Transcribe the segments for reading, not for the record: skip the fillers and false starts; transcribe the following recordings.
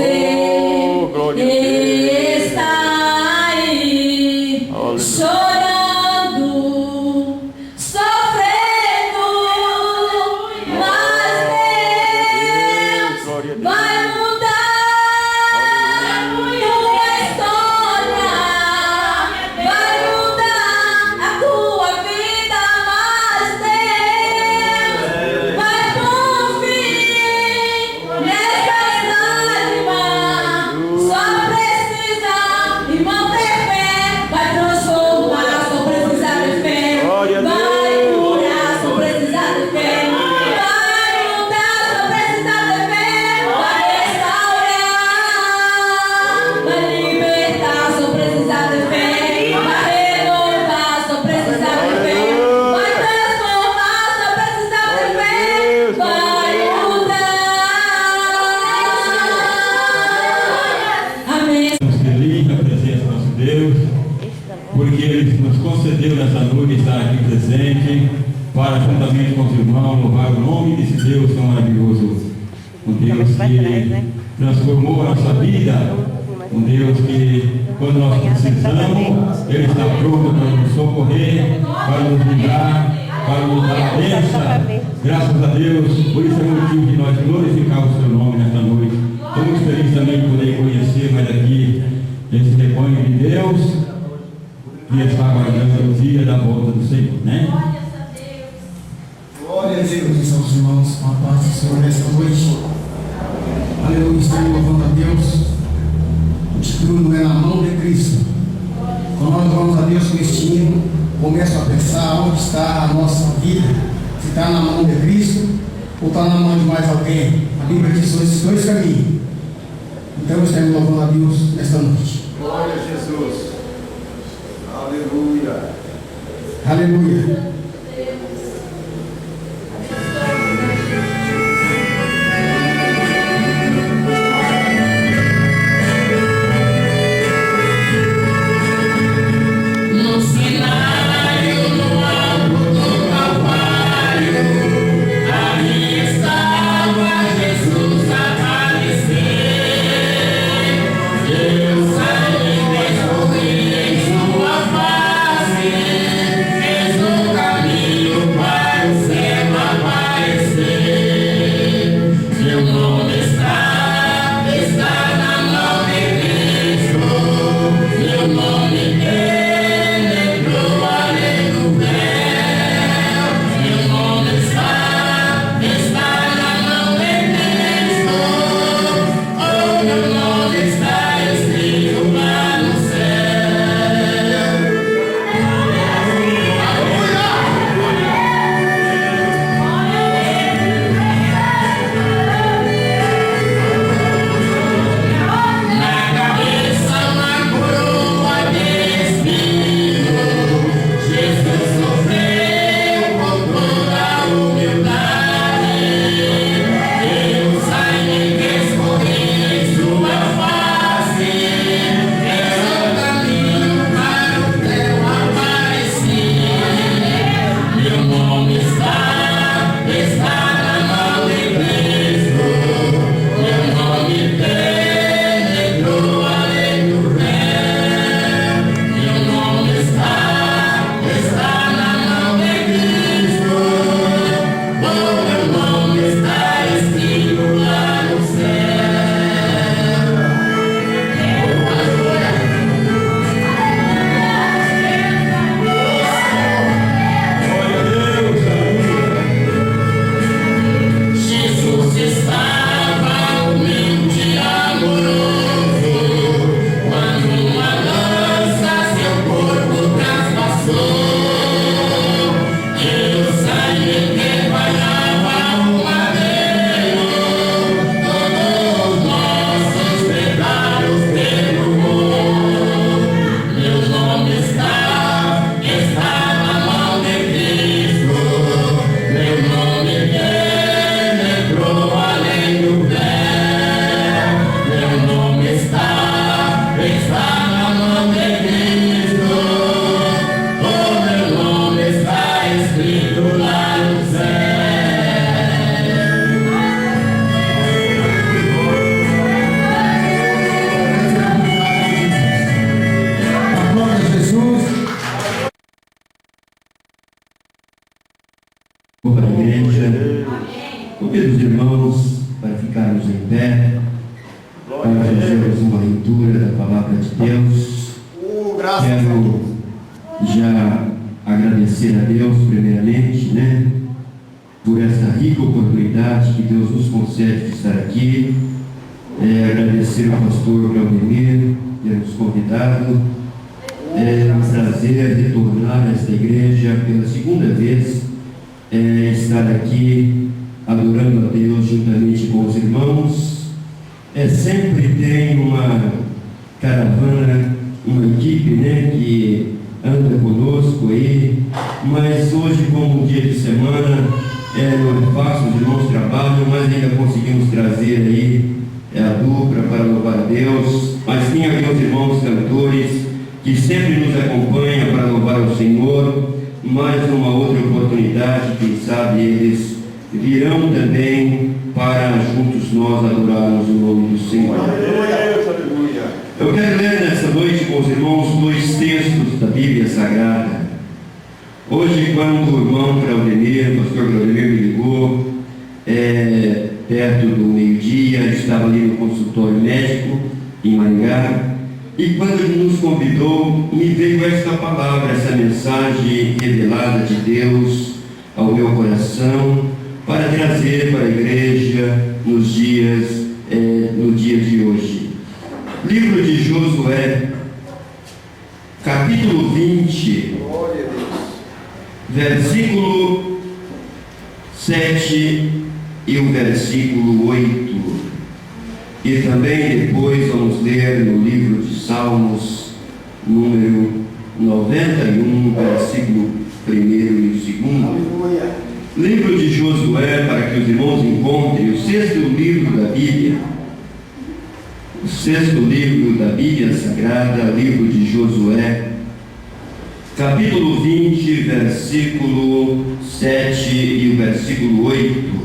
você glória a Deus. está aí, Aleluia. chorando, sofrendo, mas Deus Glória a Deus. vai mudar tua história, vai mudar a tua vida, mas Deus vai conferir nessas lágrimas. Só precisa, irmão, ter fé, vai transformar, só precisa de fé, Glória a vai Deus. curar, só precisa de fé, vai mudar, só precisa de fé, vai restaurar, vai libertar, só precisa de fé, vai renovar, só precisa de fé, vai transformar, só precisa de fé, vai mudar. Amém. Estamos felizes na presença do nosso Deus, porque Ele nos concedeu nessa noite estar aqui presente, para juntamente com os irmãos louvar o nome desse Deus tão maravilhoso. Um Deus que transformou a nossa vida, um Deus que, quando nós precisamos, Ele está pronto para nos socorrer, para nos livrar, para nos dar a bênção. Graças a Deus, por isso é motivo de nós glorificarmos o seu nome nesta noite. Estamos felizes também de poder conhecer mais aqui esse rebanho de Deus que está aguardando o dia da volta do Senhor, né? Glória a Deus, aos irmãos, com a paz do Senhor nesta noite. Aleluia, estamos louvando a Deus. O título não é na mão de Cristo. Quando nós louvamos a Deus com este hino, começo a pensar onde está a nossa vida. Se está na mão de Cristo ou está na mão de mais alguém. A Bíblia diz que são esses dois caminhos. Então estamos louvando a Deus nesta noite. Glória a Jesus. Aleluia. Aleluia. No cenário, no alto do Calvário, ali estava Jesus a padecer. Deus ainda sorri em sua face, fez o caminho. para fazermos uma leitura da palavra de Deus. Quero já agradecer a Deus primeiramente, por essa rica oportunidade que Deus nos concede de estar aqui. Agradecer ao pastor Claudemir ter nos convidado. É um prazer retornar a esta igreja pela segunda vez, estar aqui adorando a Deus juntamente com os irmãos. Sempre tem uma caravana, uma equipe que anda conosco aí, mas hoje, como um dia de semana, não é fácil, os irmãos trabalham, mas ainda conseguimos trazer aí a dupla para louvar a Deus. Mas tem aqui os irmãos cantores que sempre nos acompanham para louvar o Senhor. Mais uma outra oportunidade, quem sabe eles virão também para juntos nós adorarmos o nome do Senhor. Eu quero ler nessa noite com os irmãos 2 textos da Bíblia Sagrada. Hoje, quando o irmão Claudemir, o pastor Claudemir, me ligou, perto do meio-dia, eu estava ali no consultório médico em Maringá, e quando ele nos convidou, me veio esta palavra, essa mensagem revelada de Deus ao meu coração, para trazer para a igreja no dia de hoje. Livro de Josué, capítulo 20, versículo 7 e o versículo 8. E também depois vamos ler no livro de Salmos, número 91, versículo 1 e o 2. Livro de Josué, para que os irmãos encontrem o 6º livro da Bíblia. O 6º livro da Bíblia Sagrada, livro de Josué, capítulo 20, versículo 7 e o versículo 8,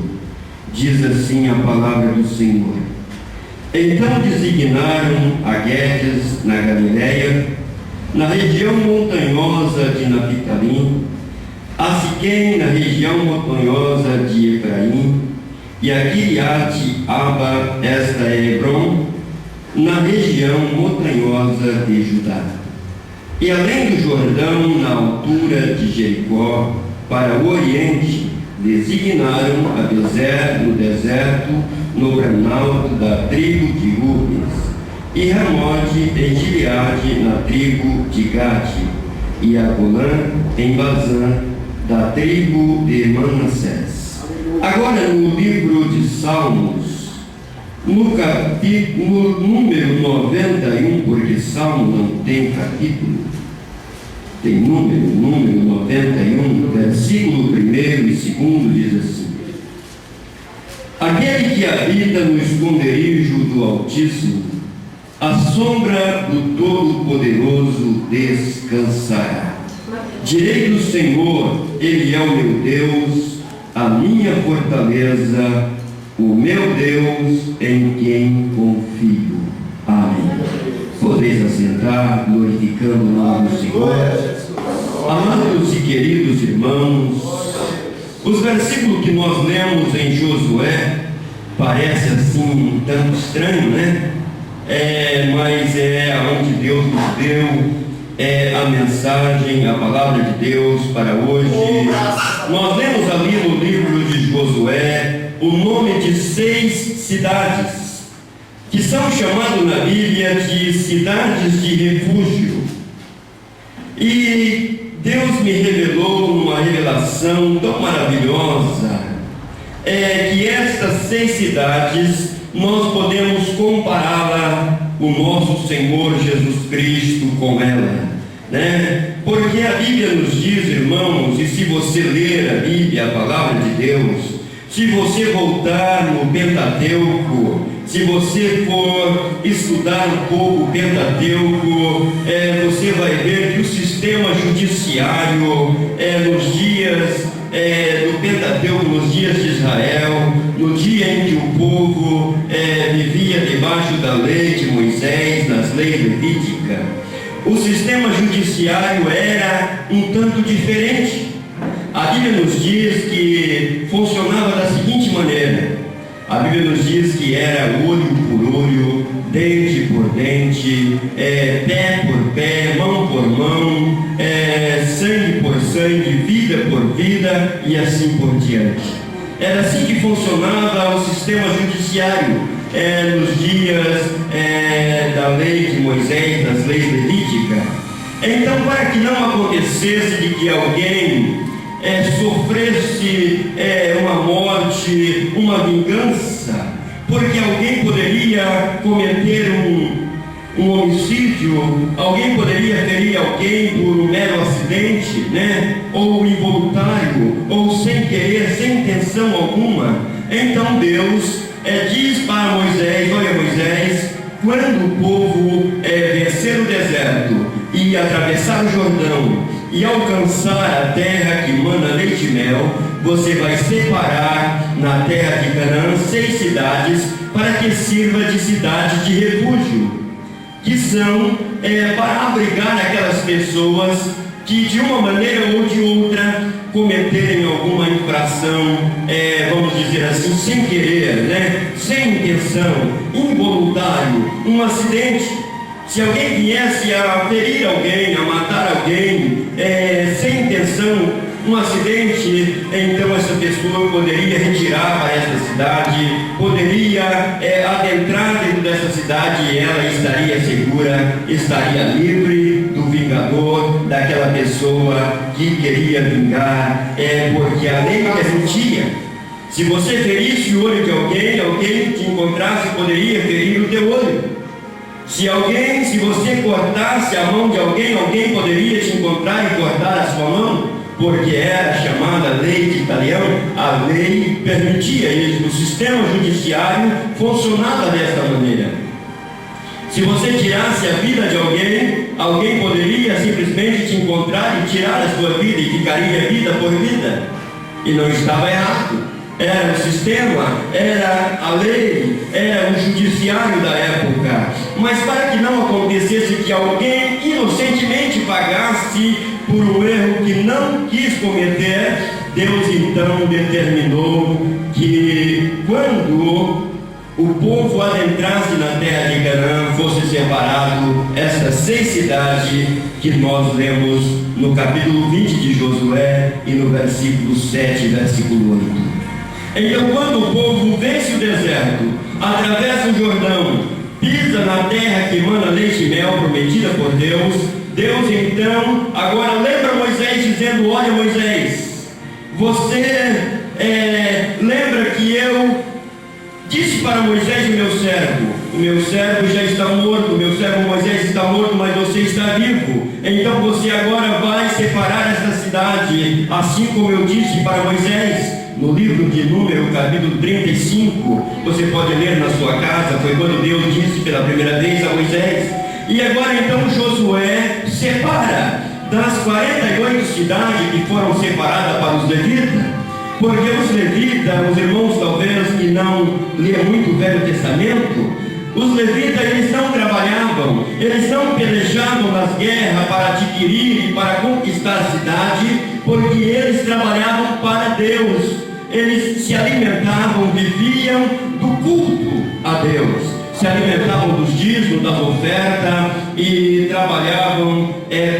diz assim a palavra do Senhor. Então designaram a Guedes na Galileia, na região montanhosa de Napitalim, a Siquém na região montanhosa de Efraim, e a Kiriat-Arba, esta é Hebron, na região montanhosa de Judá. E além do Jordão, na altura de Jericó, para o oriente, designaram a Bezer no deserto, no planalto da tribo de Rubens, e Ramote em Gileade, na tribo de Gade, e a Golã em Bazã, da tribo de Manassés. Agora, no livro de Salmos, no capítulo número 91, porque Salmo não tem capítulo, tem número 91, versículo 1 e 2 diz assim: aquele que habita no esconderijo do Altíssimo, à sombra do Todo-Poderoso descansará. Direi do Senhor, Ele é o meu Deus, a minha fortaleza, o meu Deus em quem confio. Amém. Podeis assentar, glorificando o nome do Senhor. Amados e queridos irmãos, os versículos que nós lemos em Josué parece assim um tanto estranho, mas é onde Deus nos deu a mensagem, a palavra de Deus para hoje. Nós lemos ali no livro de Josué o nome de 6 cidades que são chamadas na Bíblia de cidades de refúgio. E Deus me revelou numa revelação tão maravilhosa que estas 6 cidades nós podemos compará-la, o nosso Senhor Jesus Cristo, com ela, porque a Bíblia nos diz, irmãos, e se você ler a Bíblia, a palavra de Deus, se você voltar no Pentateuco, se você for estudar um pouco o Pentateuco, você vai ver que o sistema judiciário nos dias do Pentateuco, nos dias de Israel, no dia em que o povo vivia debaixo da lei de Moisés, nas leis levíticas, o sistema judiciário era um tanto diferente. A Bíblia nos diz que funcionava da seguinte maneira: a Bíblia nos diz que era olho por olho, dente por dente, pé por pé, mão por mão, sangue por sangue, vida por vida e assim por diante. Era assim que funcionava o sistema judiciário nos dias da lei de Moisés, das leis levíticas. Então, para que não acontecesse de que alguém sofresse uma morte, uma vingança, porque alguém poderia cometer um homicídio, alguém poderia ferir alguém por um mero acidente, ou involuntário, ou sem querer, sem intenção alguma. Então Deus diz para Moisés: olha, Moisés, quando o povo vencer o deserto e atravessar o Jordão e alcançar a terra que mana leite e mel, você vai separar na terra de Canaã 6 cidades para que sirva de cidade de refúgio, que são para abrigar aquelas pessoas que de uma maneira ou de outra cometerem alguma infração, vamos dizer assim, sem querer, sem intenção, involuntário, um acidente. Se alguém viesse a ferir alguém, a matar alguém, sem intenção, um acidente, então essa pessoa poderia retirar para essa cidade, poderia adentrar dentro dessa cidade e ela estaria segura, estaria livre do vingador, daquela pessoa que queria vingar, porque a lei permitia. Se você ferisse o olho de alguém, alguém que te encontrasse poderia ferir o teu olho. Se você cortasse a mão de alguém, alguém poderia te encontrar e cortar a sua mão, porque era chamada lei de Italião. A lei permitia isso, o sistema judiciário funcionava desta maneira. Se você tirasse a vida de alguém, alguém poderia simplesmente te encontrar e tirar a sua vida, e ficaria vida por vida, e não estava errado. Era o sistema, era a lei, era o judiciário da época. Mas para que não acontecesse que alguém inocentemente pagasse por um erro que não quis cometer, Deus então determinou que quando o povo adentrasse na terra de Canaã, fosse separado estas 6 cidades que nós lemos no capítulo 20 de Josué e no versículo 7, versículo 8. Então, quando o povo vence o deserto, atravessa o Jordão, pisa na terra que mana leite e mel, prometida por Deus, Deus então agora lembra Moisés dizendo: olha, Moisés, você lembra que eu disse para Moisés, o meu servo já está morto, o meu servo Moisés está morto, mas você está vivo. Então você agora vai separar esta cidade, assim como eu disse para Moisés. No livro de Número, capítulo 35, você pode ler na sua casa, foi quando Deus disse pela primeira vez a Moisés. E agora então Josué separa das 48 cidades que foram separadas para os levitas, porque os levitas, os irmãos talvez que não lêem muito o Velho Testamento, os levitas eles não trabalhavam, eles não pelejavam nas guerras para adquirir e para conquistar a cidade, porque eles trabalhavam para Deus. Eles se alimentavam, viviam do culto a Deus, se alimentavam dos dízimos, das ofertas e trabalhavam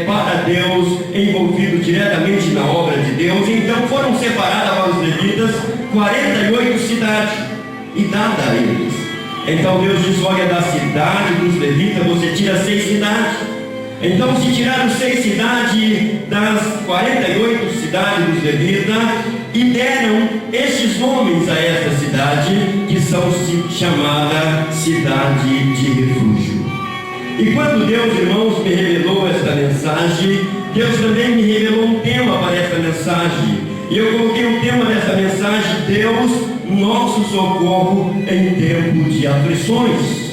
para Deus, envolvidos diretamente na obra de Deus. Então foram separadas para os levitas 48 cidades e dada a eles. Então Deus diz: olha, da cidade dos levitas você tira 6 cidades. Então se tiraram 6 cidades das 48 cidades dos levitas e deram estes nomes a esta cidade, que são chamadas cidade de refúgio. E quando Deus, irmãos, me revelou esta mensagem, Deus também me revelou um tema para esta mensagem. E eu coloquei o tema dessa mensagem: Deus, nosso socorro em tempo de aflições.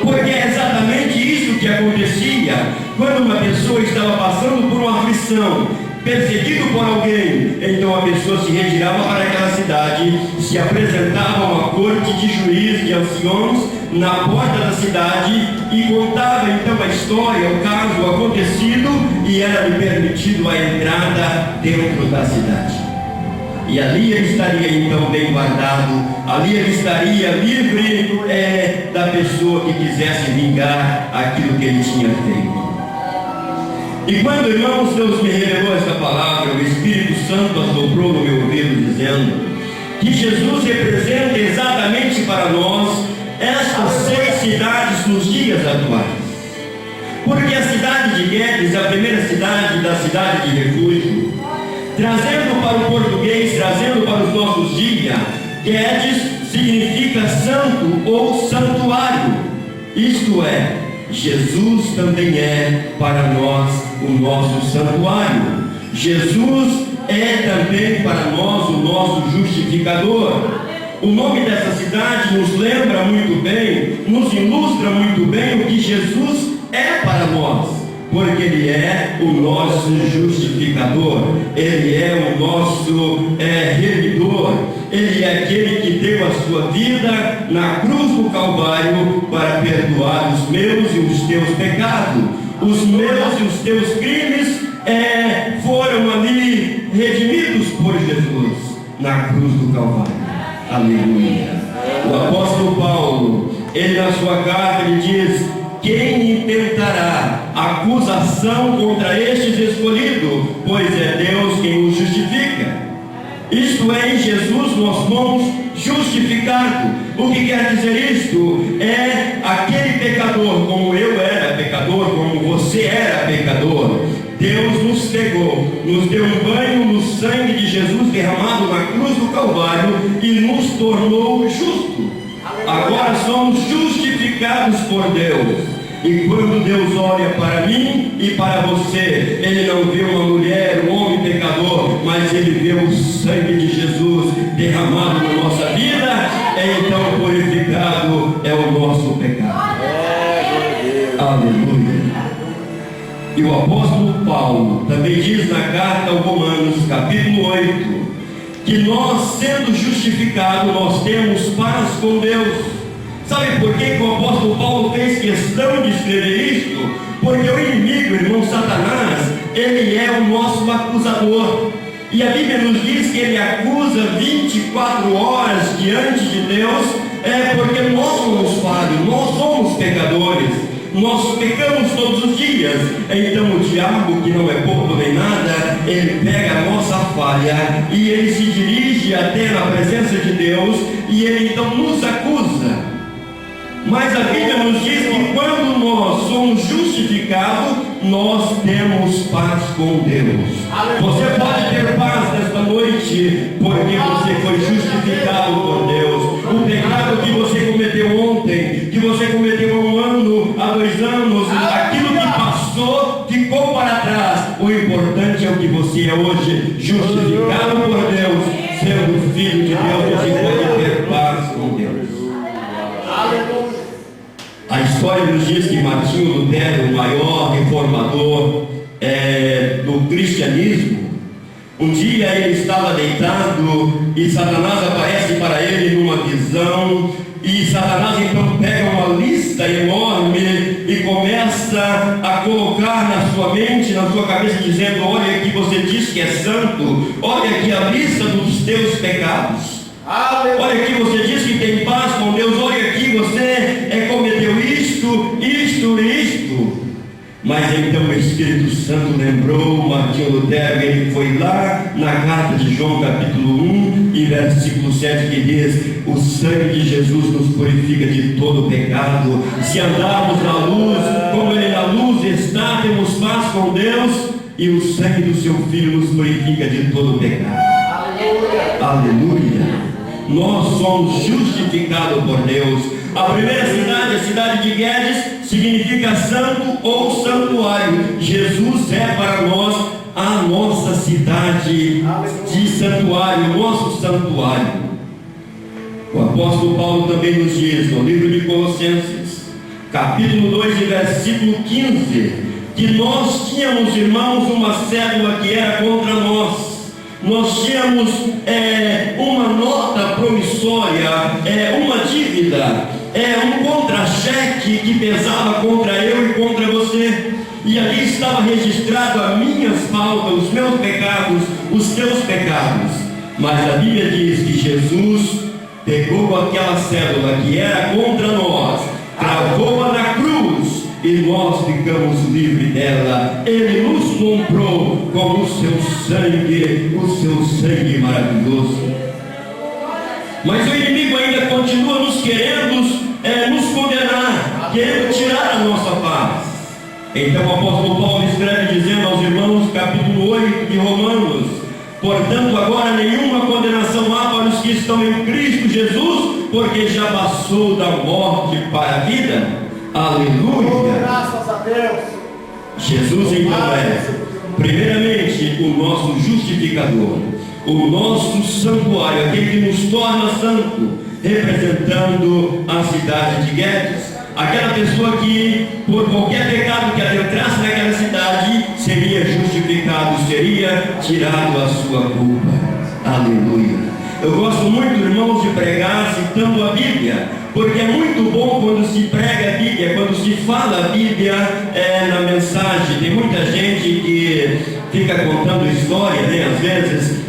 Porque é exatamente isso que acontecia quando uma pessoa estava passando por uma aflição, perseguido por alguém. Então a pessoa se retirava para aquela cidade, se apresentava a uma corte de juízes, de anciões na porta da cidade e contava então a história, o caso, o acontecido, e era-lhe permitido a entrada dentro da cidade. E ali ele estaria então bem guardado Ali ele estaria livre da pessoa que quisesse vingar aquilo que ele tinha feito. E quando, irmãos, Deus me revelou essa palavra, o Espírito Santo assoprou no meu ouvido dizendo que Jesus representa exatamente para nós estas 6 cidades nos dias atuais. Porque a cidade de Guedes é a primeira cidade da cidade de refúgio. Trazendo para o português, trazendo para os nossos dias, Guedes significa santo ou santuário. Isto é, Jesus também é para nós o nosso santuário. Jesus é também para nós o nosso justificador. O nome dessa cidade nos lembra muito bem, nos ilustra muito bem o que Jesus é para nós, porque Ele é o nosso justificador, Ele é o nosso remidor, Ele é aquele que deu a sua vida na cruz do Calvário para perdoar os meus e os teus pecados. Os meus e os teus crimes foram ali redimidos por Jesus na cruz do Calvário. Aleluia. O apóstolo Paulo, ele na sua carta, ele diz: quem intentará acusação contra estes escolhidos? Pois é Deus quem os justifica. Isto é, em Jesus nós fomos justificados. O que quer dizer isto? É aquele pecador, como eu era pecador, como você era pecador. Deus nos pegou, nos deu um banho no sangue de Jesus derramado na cruz do Calvário e nos tornou justos. Agora somos justificados por Deus. E quando Deus olha para mim e para você, Ele não vê uma mulher, um homem pecador, mas Ele vê o sangue de Jesus derramado na nossa vida. Então purificado é o nosso pecado. Aleluia. E o apóstolo Paulo também diz na carta aos Romanos, capítulo 8, que nós, sendo justificados, nós temos paz com Deus. Sabe por que o apóstolo Paulo fez questão de escrever isto? Porque o inimigo, irmão Satanás, ele é o nosso acusador. E a Bíblia nos diz que ele acusa 24 horas diante de Deus, porque nós somos falhos, nós somos pecadores. Nós pecamos todos os dias. Então o diabo, que não é bobo nem nada, ele pega a nossa falha e ele se dirige até na presença de Deus e ele então nos acusa. Mas a Bíblia nos diz que quando nós somos justificados, nós temos paz com Deus. Você pode ter paz nesta noite, porque você foi justificado por Deus. O pecado que você cometeu ontem, que você cometeu há 1 ano, há 2 anos, aquilo que passou, ficou para trás. O importante é o que você é hoje, justificado por Deus, sendo filho de Deus, você pode ter paz com Deus. A história nos diz que Martinho Lutero, o maior reformador do cristianismo, um dia ele estava deitado e Satanás aparece para ele numa visão, e Satanás então pega uma lista enorme e começa a colocar na sua mente, na sua cabeça, dizendo: olha aqui, você diz que é santo, olha aqui a lista dos teus pecados. Olha aqui, você diz que tem paz com Deus, olha aqui, você cometeu isto. Mas então o Espírito Santo lembrou Martinho Lutero, ele foi lá na carta de João capítulo 1 e versículo 7, que diz: o sangue de Jesus nos purifica de todo pecado. Se andarmos na luz, como Ele na luz está, temos paz com Deus, e o sangue do seu Filho nos purifica de todo pecado. Aleluia. Nós somos justificados por Deus. A primeira cidade, a cidade de Guedes, significa santo ou santuário. Jesus é para nós a nossa cidade de santuário, nosso santuário. O apóstolo Paulo também nos diz no livro de Colossenses, capítulo 2 e versículo 15, que nós tínhamos, irmãos, uma cédula que era contra nós. Nós tínhamos uma nota promissória, uma dívida, um contra-cheque que pesava contra eu e contra você. E ali estava registrado as minhas faltas, os meus pecados, os teus pecados. Mas a Bíblia diz que Jesus pegou aquela cédula que era contra nós, cravou-a na cruz e nós ficamos livres dela. Ele nos comprou com o seu sangue maravilhoso. Mas o inimigo ainda continua nos querendo nos condenar, querendo tirar a nossa paz. Então o apóstolo Paulo escreve dizendo aos irmãos, capítulo 8 de Romanos: portanto agora nenhuma condenação há para os que estão em Cristo Jesus, porque já passou da morte para a vida. Aleluia! Graças a Deus. Jesus então é, primeiramente, o nosso justificador, o nosso santuário, aquele que nos torna santo, representando a cidade de Guedes. Aquela pessoa que, por qualquer pecado que adentrasse naquela cidade, seria justificado, seria tirado a sua culpa. Aleluia! Eu gosto muito, irmãos, de pregar citando a Bíblia, porque é muito bom quando se prega a Bíblia, quando se fala a Bíblia na mensagem. Tem muita gente que fica contando história, né? Às vezes,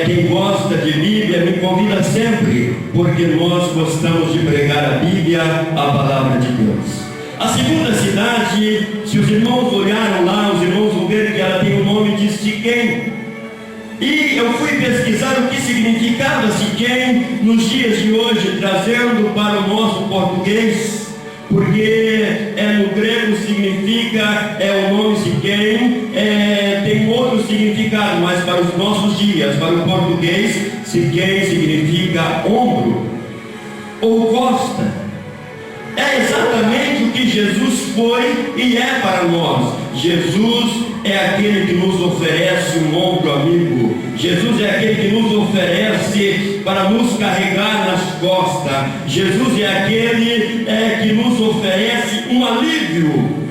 quem gosta de Bíblia me convida sempre, porque nós gostamos de pregar a Bíblia, a palavra de Deus. A segunda cidade, se os irmãos olharam lá, os irmãos vão ver que ela tem o nome de Siquém. E eu fui pesquisar o que significava Siquém nos dias de hoje, trazendo para o nosso português, porque no grego significa, o nome Siquém tem outro significado, mas para os nossos dias, para o português, Siquém significa ombro ou costa. É exatamente o que Jesus foi e é para nós. Jesus é aquele que nos oferece um ombro amigo. Jesus é aquele que nos oferece para nos carregar nas costas. Jesus é aquele que nos oferece um alívio.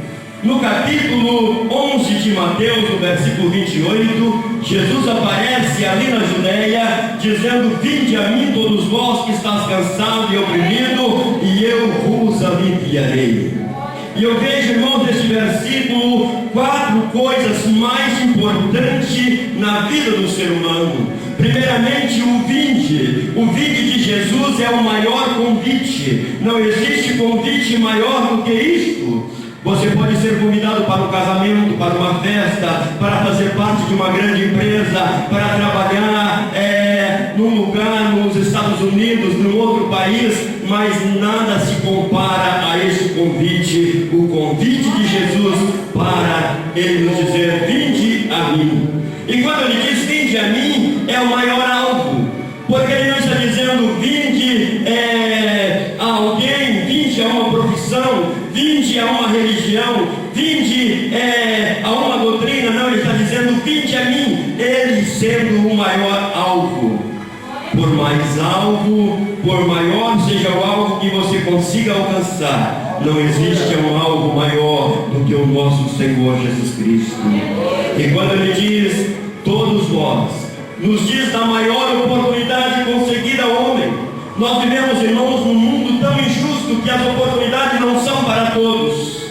No capítulo 11 de Mateus, no versículo 28, Jesus aparece ali na Judeia, dizendo: vinde a mim todos vós que estáis cansados e oprimidos, e eu vos aliviarei. E eu vejo, irmãos, neste versículo, 4 coisas mais importantes na vida do ser humano. Primeiramente, o vinde. O vinde de Jesus é o maior convite. Não existe convite maior do que isto. Você pode ser convidado para um casamento, para uma festa, para fazer parte de uma grande empresa, para trabalhar num lugar nos Estados Unidos, num outro país, mas nada se compara a este convite, o convite de Jesus para Ele nos dizer: vinde a mim. E quando Ele diz vinde a mim, é o maior alvo, porque Ele não está dizendo vinde a alguém, vinde a uma profissão, vinde a uma religião, vinde a uma doutrina. Não, Ele está dizendo vinde a mim, Ele sendo o maior alvo. Por mais alvo, por maior seja o alvo que você consiga alcançar, não existe um alvo maior do que o nosso Senhor Jesus Cristo. E quando Ele diz todos vós, nos diz da maior oportunidade concedida ao homem. Nós vivemos, irmãos, num mundo tão injusto que as oportunidades não são para todos,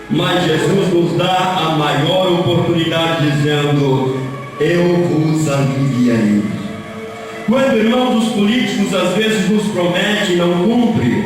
mas Jesus nos dá a maior oportunidade dizendo: eu vos aliviarei. Quando, irmãos, os políticos às vezes nos prometem e não cumprem,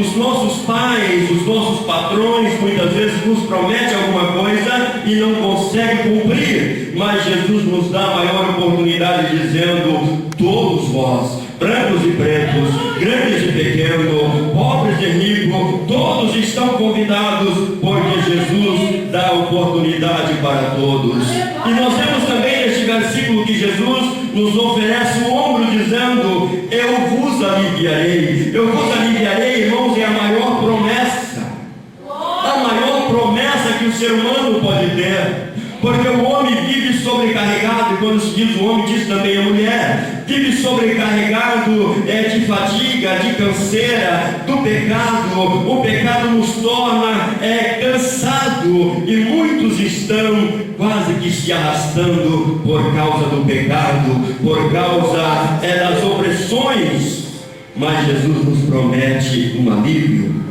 os nossos pais, os nossos patrões muitas vezes nos prometem alguma coisa e não conseguem cumprir, mas Jesus nos dá a maior oportunidade dizendo: todos vós, brancos e pretos, grandes e pequenos, pobres e ricos, todos estão convidados, porque Jesus dá oportunidade para todos. E nós temos também neste versículo que Jesus nos oferece o ombro dizendo: eu vos aliviarei. Eu vos aliviarei, irmãos, é a maior promessa. A maior promessa que o ser humano pode ter. Porque o homem vive sobrecarregado, e quando se diz o homem, diz também a mulher, vive sobrecarregado de fadiga, de canseira, do pecado. O pecado nos torna cansado, e muitos estão quase que se arrastando por causa do pecado, por causa das opressões. Mas Jesus nos promete um alívio.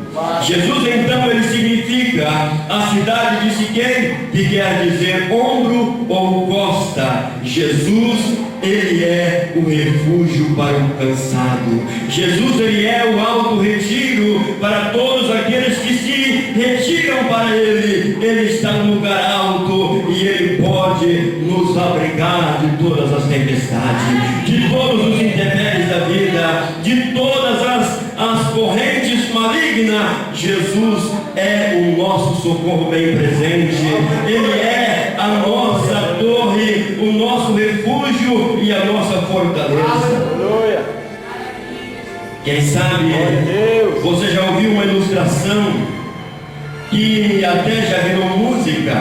Jesus então, ele significa a cidade de Siquém, que quer dizer ombro ou costa. Jesus Ele é o refúgio para o cansado. Jesus, Ele é o alto retiro para todos aqueles que se retiram para Ele. Ele está no lugar alto e Ele pode nos abrigar de todas as tempestades, de todos os intempéries da vida, de todas as correntes malignas. Jesus é o nosso socorro bem presente. Ele é a nossa torre, o nosso refúgio e a nossa fortaleza. Quem sabe você já ouviu uma ilustração que até já virou música,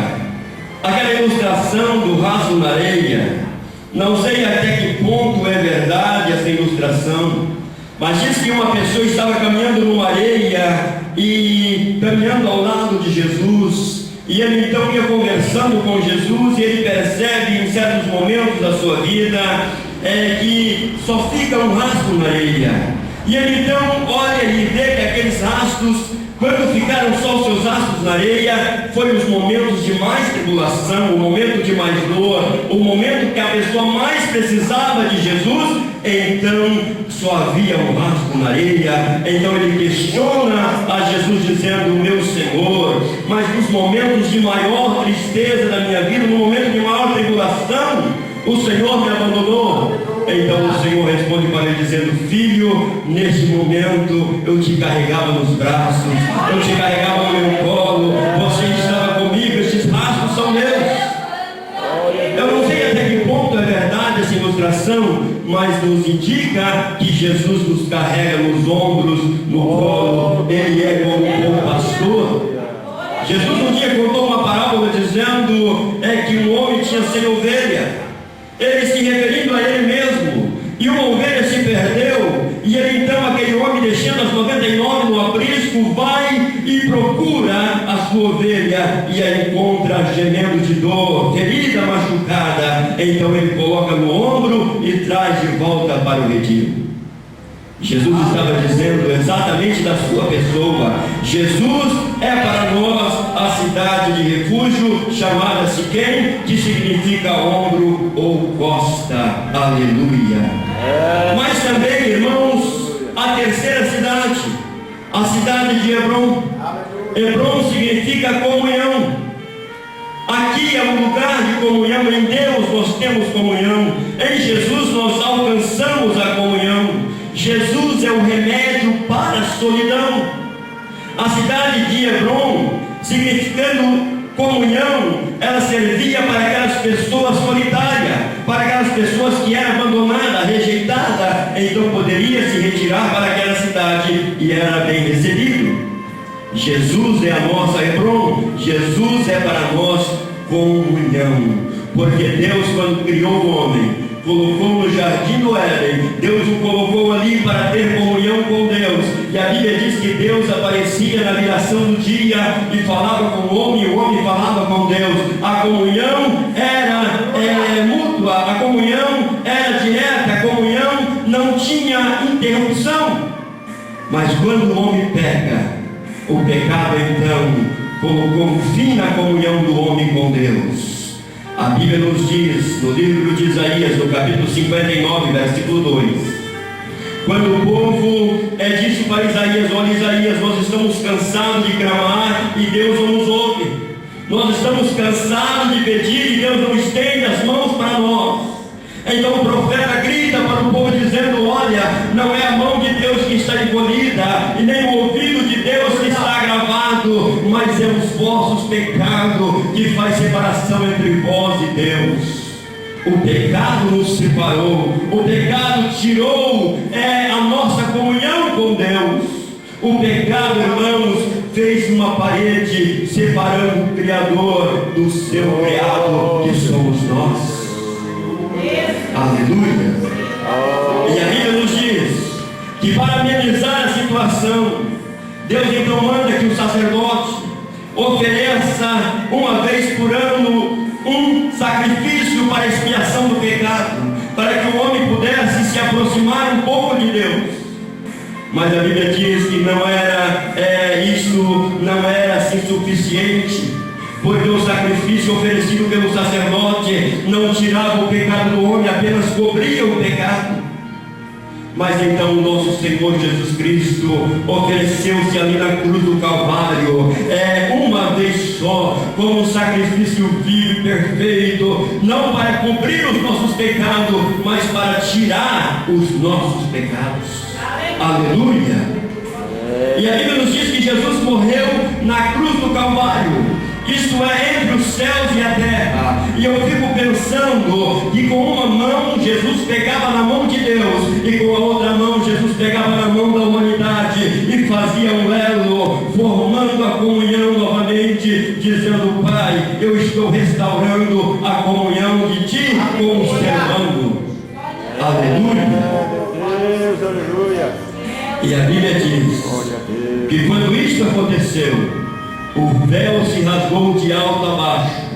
aquela ilustração do raso na areia. Não sei até que ponto é verdade essa ilustração, mas diz que uma pessoa estava caminhando numa areia e caminhando ao lado de Jesus, e ele então ia conversando com Jesus, e ele percebe em certos momentos da sua vida que só fica um rastro na areia. E ele então olha e vê que aqueles rastros, quando ficaram só os seus rastros na areia, foi os momentos de mais tribulação, o momento de mais dor, o momento que a pessoa mais precisava de Jesus. Então só havia um rastro na areia. Então ele questiona a Jesus dizendo: meu Senhor, mas nos momentos de maior tristeza da minha vida, no momento de maior tribulação, o Senhor me abandonou. Então o Senhor responde para ele dizendo: filho, neste momento eu te carregava nos braços, eu te carregava no meu colo, você estava comigo, esses rastros são meus. Eu não sei até que ponto é verdade essa ilustração, mas nos indica que Jesus nos carrega nos ombros, no colo. Ele é como um bom pastor. Jesus um dia contou uma parábola dizendo que um homem tinha 100 ovelhas. Ele se referindo a ele mesmo, e uma ovelha se perdeu, e ele então, aquele homem, deixando as 99 no aprisco, vai e procura a sua ovelha, e a encontra gemendo de dor, ferida, machucada. Então ele coloca no ombro e traz de volta para o redil. Jesus estava dizendo exatamente da sua pessoa. Jesus é para nós a cidade de refúgio, chamada Siquém, que significa ombro ou costa. Aleluia. Mas também, irmãos, a terceira cidade, a cidade de Hebrom. Hebrom significa comunhão. Aqui é um lugar de comunhão. Em Deus nós temos comunhão. Em Jesus nós alcançamos a comunhão. Jesus é o remédio para a solidão. A cidade de Hebrom, significando comunhão, ela servia para aquelas pessoas solitárias, para aquelas pessoas que eram abandonadas, rejeitadas. Então poderia se retirar para aquela cidade e era bem recebido. Jesus é a nossa Hebrom. Jesus é para nós comunhão. Porque Deus, quando criou o homem, colocou no jardim do Éden, Deus o colocou ali para ter comunhão com Deus. E a Bíblia diz que Deus aparecia na viração do dia e falava com o homem falava com Deus. A comunhão era mútua, a comunhão era direta, a comunhão não tinha interrupção. Mas quando o homem peca, o pecado então colocou fim na comunhão do homem com Deus. A Bíblia nos diz, no livro de Isaías, no capítulo 59, versículo 2, quando o povo disse para Isaías: olha, Isaías, nós estamos cansados de clamar e Deus não nos ouve. Nós estamos cansados de pedir e Deus não estende as mãos para nós. Então o profeta grita para o povo dizendo: olha, não é a mão de Deus que está encolhida e nem o ouvido de Deus que está agravado, mas é os vossos pecados que faz separação entre vós e Deus. O pecado nos separou, o pecado tirou a nossa comunhão com Deus. O pecado, irmãos, fez uma parede separando o Criador do seu criado, que somos nós. Aleluia. E a Bíblia nos diz que para amenizar a situação, Deus então manda que o sacerdote ofereça uma vez por ano um sacrifício para a expiação do pecado, para que o homem pudesse se aproximar um pouco de Deus. Mas a Bíblia diz que isso não era assim suficiente, porque o sacrifício oferecido pelo sacerdote não tirava o pecado do homem, apenas cobria o pecado. Mas então o nosso Senhor Jesus Cristo ofereceu-se ali na cruz do Calvário, uma vez só, como um sacrifício vivo e perfeito, não para cobrir os nossos pecados, mas para tirar os nossos pecados. Aleluia! E a Bíblia nos diz que Jesus morreu na cruz do Calvário, isto é, entre os céus e a terra. E eu fico pensando que com uma mão Jesus pegava na mão de Deus, e com a outra mão Jesus pegava na mão da humanidade e fazia um elo, formando a comunhão novamente, dizendo: Pai, eu estou restaurando a comunhão de Ti com o ser humano. Aleluia! Deus, aleluia. E a Bíblia diz que quando isto aconteceu, o véu se rasgou de alto a baixo.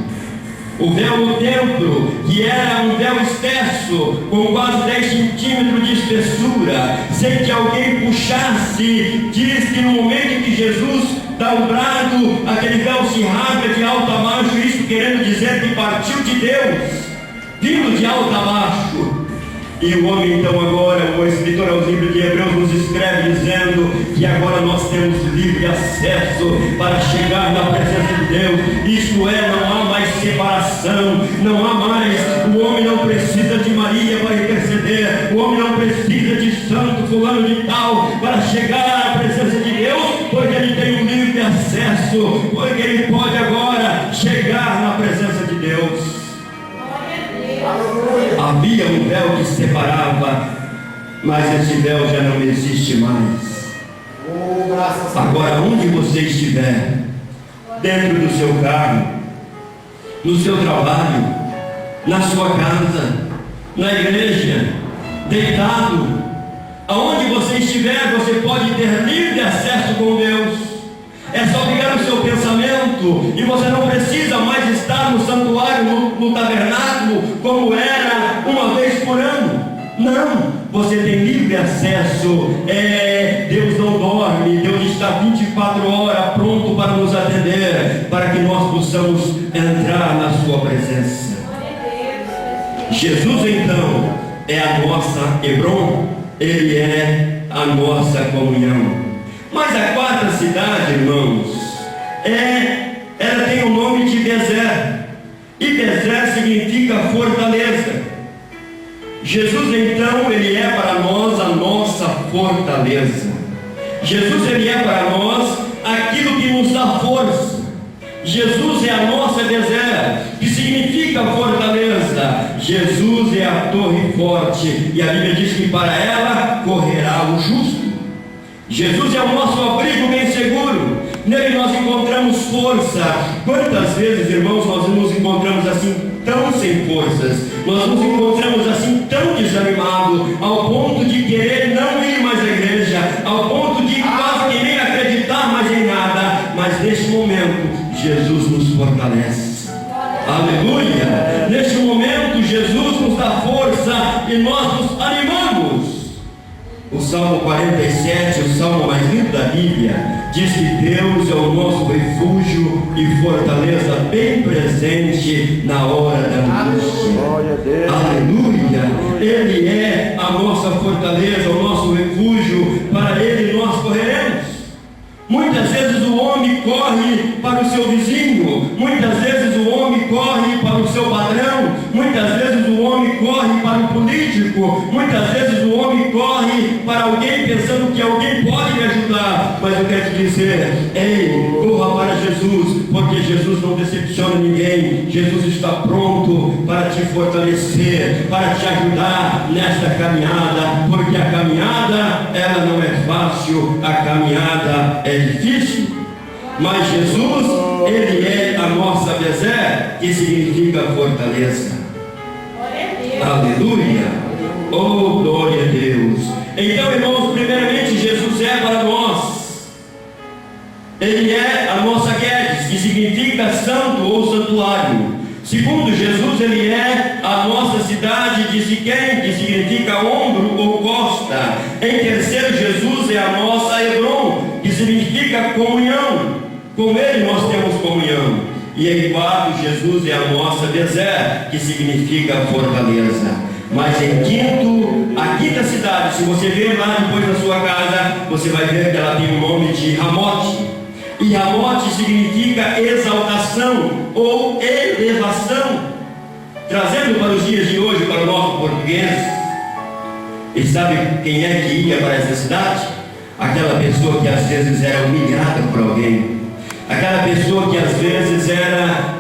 O véu no templo, que era um véu espesso, com quase 10 centímetros de espessura, sem que alguém puxasse, diz que no momento em que Jesus dá um brado, aquele véu se rasga de alto a baixo, isso querendo dizer que partiu de Deus, vindo de alto a baixo. E o homem então agora, o escritor aos livros de Hebreus nos escreve dizendo que agora nós temos livre acesso para chegar na presença de Deus. Isto é, não há mais separação, não há mais, o homem não precisa de Maria para interceder, o homem não precisa de santo fulano de tal para chegar à presença de Deus, porque ele tem um livre acesso, porque ele pode agora chegar na presença de Deus. Havia um véu que separava, mas esse véu já não existe mais. Agora, onde você estiver, dentro do seu carro, no seu trabalho, na sua casa, na igreja, deitado, aonde você estiver, você pode ter livre acesso com Deus. É só pegar o seu pensamento e você não precisa mais estar no santuário, no tabernáculo, como era uma vez por ano. Não, você tem livre acesso. Deus não dorme, Deus está 24 horas pronto para nos atender, para que nós possamos entrar na sua presença. Jesus então é a nossa Hebron, Ele é a nossa comunhão. Mas a quarta cidade, irmãos, ela tem o nome de Bezer. E Bezer significa fortaleza. Jesus então, Ele é para nós a nossa fortaleza. Jesus, Ele é para nós aquilo que nos dá força. Jesus é a nossa Bezer, que significa fortaleza. Jesus é a torre forte, e a Bíblia diz que para ela correrá o justo. Jesus é o nosso abrigo bem seguro, nele nós encontramos força. Quantas vezes, irmãos, nós nos encontramos assim tão sem forças, nós nos encontramos assim tão desanimados, ao ponto de querer não ir mais à igreja, ao ponto de quase que nem acreditar mais em nada. Mas neste momento, Jesus nos fortalece. Aleluia! Neste momento, Jesus nos dá força e nós nos animamos. O Salmo 47, o salmo mais lindo da Bíblia, diz que Deus é o nosso refúgio e fortaleza bem presente na hora da angústia. Aleluia! Ele é a nossa fortaleza, o nosso refúgio, para Ele nós correremos. Muitas vezes o homem corre para o seu vizinho, muitas vezes o homem corre para o seu patrão, muitas vezes o homem corre para o político, muitas vezes o homem corre para alguém pensando que alguém pode me ajudar. Mas eu quero te dizer, ei, corra para Jesus, porque Jesus não decepciona ninguém. Jesus está pronto para te fortalecer, para te ajudar nesta caminhada, porque a caminhada, ela não é fácil, a caminhada é difícil, mas Jesus, Ele é a nossa Bezer, que significa fortaleza. Aleluia! Oh, glória a Deus! Então, irmãos, primeiramente Jesus é para nós, Ele é a nossa Guedes, que significa santo ou santuário. Segundo, Jesus, Ele é a nossa cidade de Siquém, que significa ombro ou costa. Em terceiro, Jesus é a nossa Hebron, que significa comunhão. Com Ele nós temos comunhão. E em quarto, Jesus é a nossa Bezer, que significa fortaleza. Mas em quinto, a quinta cidade, se você ver lá depois na sua casa, você vai ver que ela tem o nome de Ramote. E Ramote significa exaltação ou elevação. Trazendo para os dias de hoje, para o nosso português, e sabe quem é que ia para essa cidade? Aquela pessoa que às vezes era humilhada por alguém, aquela pessoa que às vezes era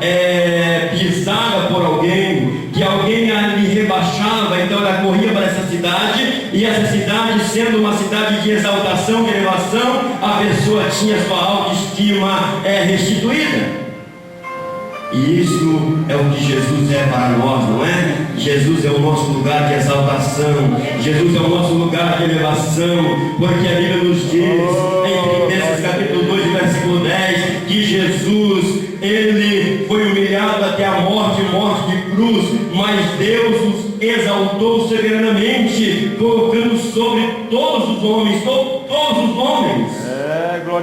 pisada por alguém, que alguém lhe rebaixava, então ela corria para essa cidade, e essa cidade, sendo uma cidade de exaltação, de elevação, a pessoa tinha sua autoestima restituída. E isso é o que Jesus é para nós, não é? Jesus é o nosso lugar de exaltação, Jesus é o nosso lugar de elevação, porque a Bíblia nos diz, em Filipenses capítulo 2, versículo 10, que Jesus, ele foi humilhado até a morte de cruz, mas Deus os exaltou soberanamente, colocando sobre todos os homens, todos os homens.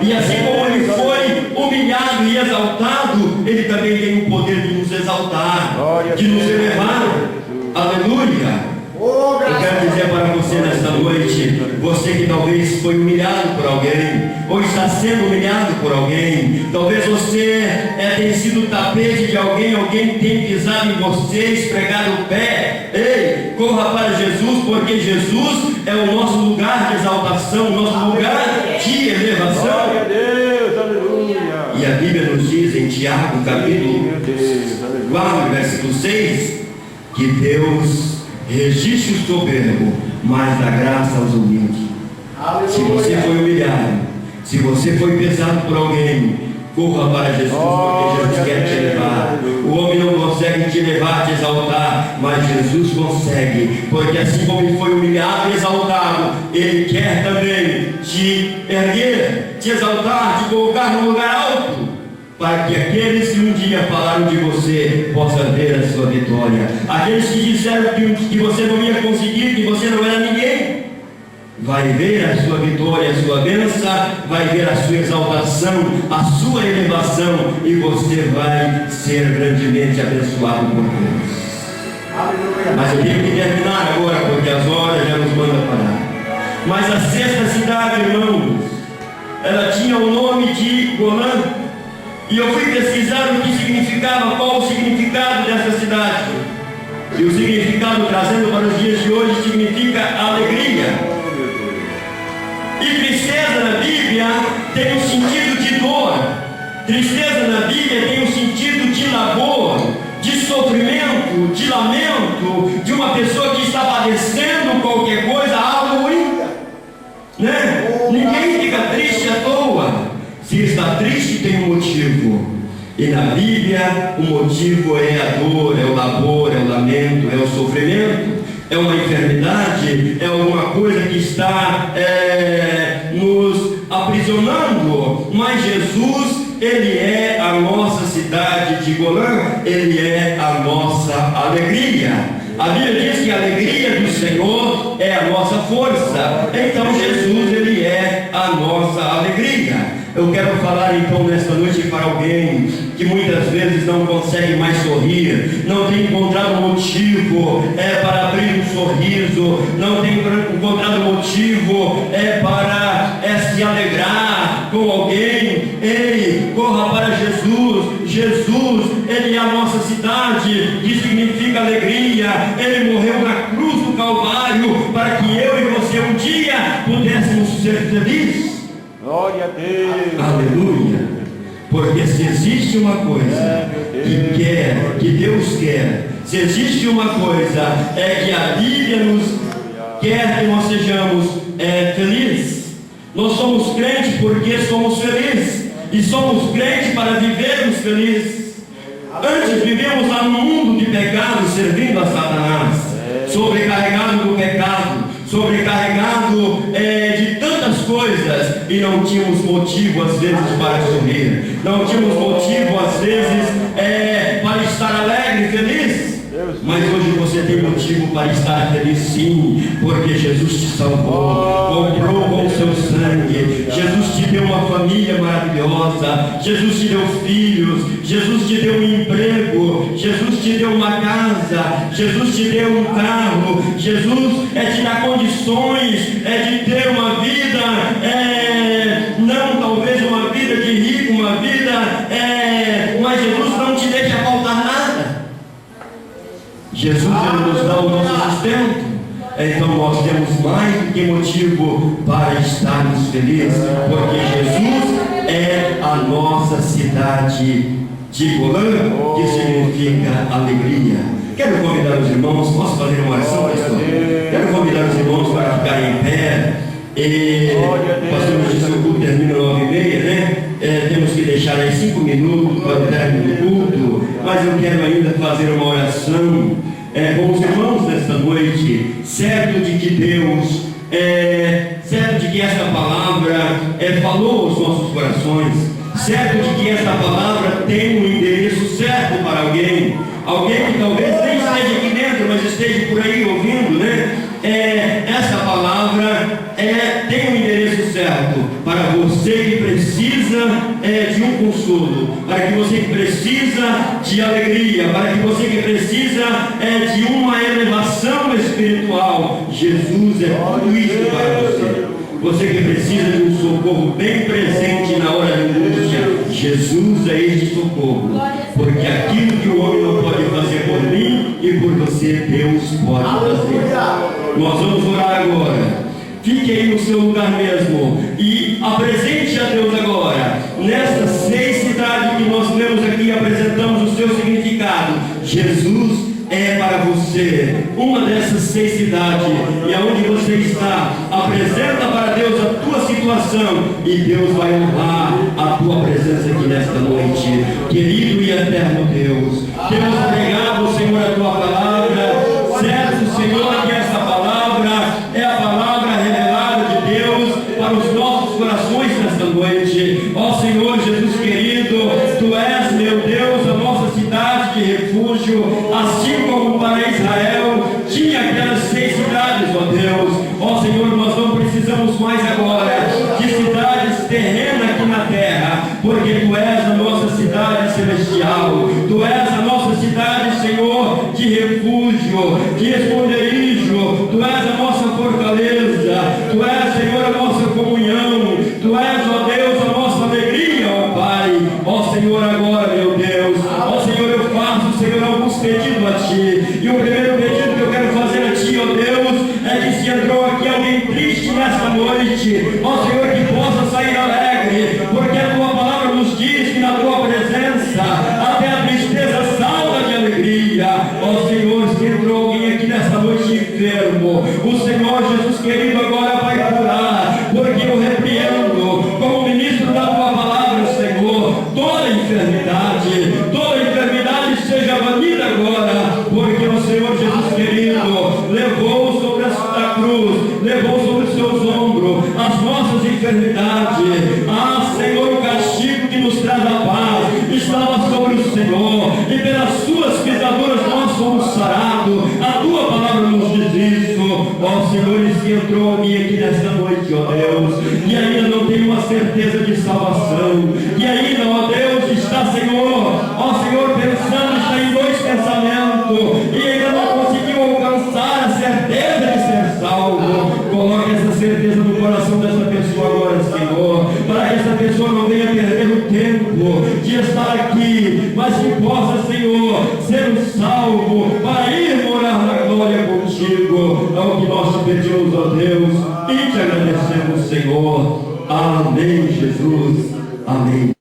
E assim como ele foi humilhado e exaltado, ele também tem o poder de nos exaltar, de nos elevar. Aleluia! Eu quero dizer para você nesta noite, você que talvez foi humilhado por alguém, ou está sendo humilhado por alguém, talvez você tenha sido tapete de alguém tem pisado em você, esfregado o pé. Ei, corra para Jesus, porque Jesus é o nosso lugar de exaltação, o nosso lugar de elevação. Glória a Deus, aleluia. E a Bíblia nos diz em Tiago, capítulo 4, versículo 6, que Deus resiste o soberbo, mas dá graça aos humildes. Se você foi humilhado, se você foi pesado por alguém, corra para Jesus, porque Jesus quer te levar. O homem não consegue te levar, te exaltar, mas Jesus consegue, porque assim como ele foi humilhado e exaltado, ele quer também te erguer, te exaltar, te colocar num lugar alto, para que aqueles que um dia falaram de você possam ver a sua vitória. Aqueles que disseram que você não ia conseguir, que você não era ninguém, vai ver a sua vitória, a sua bênção, vai ver a sua exaltação, a sua elevação, e você vai ser grandemente abençoado por Deus. Mas eu tenho que terminar agora, porque as horas já nos mandam parar. Mas a sexta cidade, irmãos, ela tinha o nome de Golã. E eu fui pesquisar o que significava, qual o significado dessa cidade. E o significado, trazendo para os dias de hoje, significa alegria. E tristeza na Bíblia tem um sentido de dor. Tristeza na Bíblia tem um sentido de labor, de sofrimento, de lamento, de uma pessoa que está padecendo qualquer coisa, algo ruim, né? Ninguém fica triste à toa. Se está triste, tem um motivo. E na Bíblia, o motivo é a dor, é o labor, é o lamento, é o sofrimento, é uma enfermidade, é alguma coisa que está nos aprisionando. Mas Jesus, ele é a nossa cidade de Golã, ele é a nossa alegria. A Bíblia diz que a alegria do Senhor é a nossa força. Então Jesus, ele é a nossa alegria. Eu quero falar então nesta noite para alguém que muitas vezes não consegue mais sorrir, não tem encontrado motivo para abrir um sorriso, não tem encontrado motivo para se alegrar com alguém. Ei, corra para Jesus. Jesus, ele é a nossa cidade, que significa alegria. Ele morreu na cruz do Calvário para que eu e você um dia pudéssemos ser felizes. Glória a Deus. Aleluia. Porque se existe uma coisa que Deus quer, se existe uma coisa, é que a Bíblia nos quer que nós sejamos felizes. Nós somos crentes porque somos felizes, e somos crentes para vivermos felizes. Antes vivíamos lá no mundo de pecado, servindo a Satanás, sobrecarregado do pecado, sobrecarregado de tantas coisas, e não tínhamos motivo às vezes para sorrir, não tínhamos motivo às vezes para estar alegre e feliz. Mas hoje você tem motivo para estar feliz, sim, porque Jesus te salvou, comprou com o seu sangue, Jesus te deu deu uma família maravilhosa, Jesus te deu filhos, Jesus te deu um emprego, Jesus te deu uma casa, Jesus te deu um carro, Jesus te dá condições de ter uma vida, não talvez uma vida de rico, uma vida, mas Jesus não te deixa faltar nada. Jesus ele nos dá o nosso sustento. Então nós temos mais do que motivo para estarmos felizes, porque Jesus é a nossa cidade de Golã, que significa alegria. Quero convidar os irmãos, posso fazer uma oração, pastor? Quero convidar os irmãos para ficarem em pé. O pastor nos disse que o culto termina 9h30, né? Temos que deixar aí 5 minutos para o término do culto, mas eu quero ainda fazer uma oração com os irmãos nesta noite, certo de que Deus, certo de que esta palavra falou aos nossos corações, certo de que esta palavra tem um endereço certo para alguém que talvez nem esteja aqui dentro, mas esteja por aí ouvindo, né? Essa palavra tem um endereço certo para você que precisa de um consolo, para que você que precisa de alegria, para que você que precisa de uma elevação espiritual. Jesus é tudo isso para você. Você que precisa de um socorro bem presente na hora da angústia, Jesus é este socorro. Porque aquilo que o homem não pode fazer por mim e por você, Deus pode fazer. Nós vamos orar agora. Fique aí no seu lugar mesmo e apresente a Deus agora. Nestas 6 cidades que nós lemos aqui, apresentamos o seu significado. Jesus é para você uma dessas 6 cidades, e aonde você está, apresenta para Deus a tua situação, e Deus vai honrar a tua presença aqui nesta noite. Querido e eterno Deus, temos obrigado, Senhor, a tua palavra, certo, Senhor, que essa palavra é a palavra revelada de Deus para os nossos corações nesta noite. Ó Senhor Jesus querido, Tu és, meu Deus, a nossa cidade de refúgio, assim como para Israel tinha aquelas 6 cidades, ó Deus. Ó Senhor, nós não precisamos mais agora de cidades terrenas aqui na terra, porque Tu és a nossa cidade celestial, Tu és a nossa cidade, Senhor, de refúgio, de esconderijo, Tu és a nossa fortaleza, Tu és, Senhor, a nossa comunhão, Tu és, ó Deus, a nossa alegria, ó Pai. Ó Senhor, agora, meu Deus, ó Senhor, eu faço, Senhor, alguns pedidos a Ti, e o primeiro pedido que eu quero fazer a Ti, ó Deus, que se entrou aqui alguém triste nesta noite, ó Senhor, que possa sair alegre, porque a Tua palavra nos diz que na Tua presença até a tristeza salta de alegria. Ó Senhor, se entrou alguém aqui nesta noite enfermo, o Senhor Jesus querido agora vai curar, porque eu repreendo como ministro da Tua palavra, Senhor, toda enfermidade seja banida agora, porque o Senhor Jesus querido levou sobre a cruz, levou sobre os seus ombros as nossas enfermidades. Ah, Senhor, o castigo que nos traz a paz estava sobre o Senhor, e pelas suas pisaduras nós somos sarados. A Tua palavra nos diz isso. Ó Senhor, e se entrou alguém aqui nesta noite, ó Deus, e ainda não tem uma certeza de salvação, e ainda, ó Deus, está, Senhor, ó Senhor, pensando, está em 2 pensamentos, e ainda não conseguiu alcançar a certeza de ser salvo, coloque essa certeza no coração dessa pessoa agora, Senhor, para que essa pessoa não venha perder o tempo de estar aqui, mas que possa, Senhor, ser um salvo para ir morar na glória contigo. É o que nós te pedimos, ó Deus, e te agradecemos, Senhor. Amém, Jesus. Amém.